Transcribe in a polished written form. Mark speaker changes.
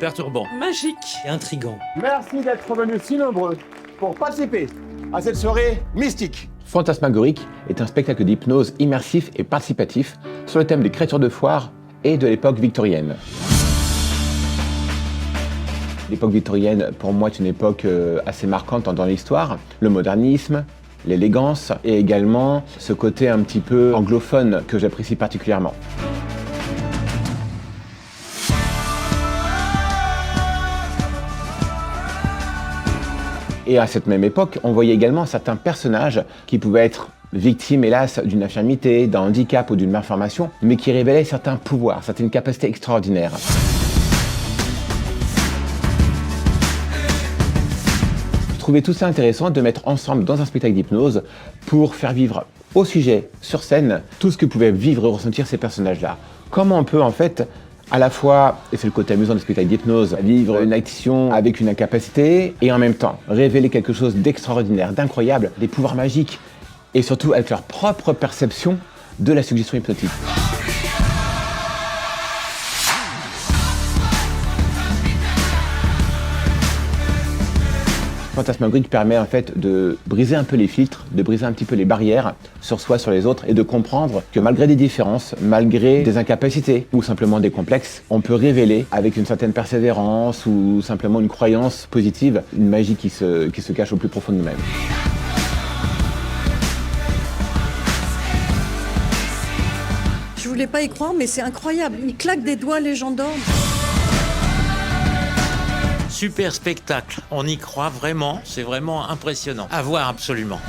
Speaker 1: Perturbant.
Speaker 2: Magique.
Speaker 3: Et intriguant.
Speaker 4: Merci d'être venus si nombreux pour participer à cette soirée mystique.
Speaker 5: Fantasmagorique est un spectacle d'hypnose immersif et participatif sur le thème des créatures de foire et de l'époque victorienne. L'époque victorienne, pour moi, est une époque assez marquante dans l'histoire. Le modernisme, l'élégance et également ce côté un petit peu anglophone que j'apprécie particulièrement. Et à cette même époque, on voyait également certains personnages qui pouvaient être victimes, hélas, d'une infirmité, d'un handicap ou d'une malformation, mais qui révélaient certains pouvoirs, certaines capacités extraordinaires. Je trouvais tout ça intéressant de mettre ensemble dans un spectacle d'hypnose pour faire vivre au sujet, sur scène, tout ce que pouvaient vivre et ressentir ces personnages-là. Comment on peut en fait à la fois, et c'est le côté amusant du spectacle d'hypnose, vivre une action avec une incapacité et en même temps révéler quelque chose d'extraordinaire, d'incroyable, des pouvoirs magiques et surtout avec leur propre perception de la suggestion hypnotique. Fantasmagorique permet en fait de briser un peu les filtres, de briser un petit peu les barrières sur soi, sur les autres et de comprendre que malgré des différences, malgré des incapacités ou simplement des complexes, on peut révéler avec une certaine persévérance ou simplement une croyance positive, une magie qui se cache au plus profond de nous-mêmes.
Speaker 6: Je voulais pas y croire, mais c'est incroyable. Il claque des doigts, les gens dorment.
Speaker 1: Super spectacle. On y croit vraiment. C'est vraiment impressionnant. À voir absolument.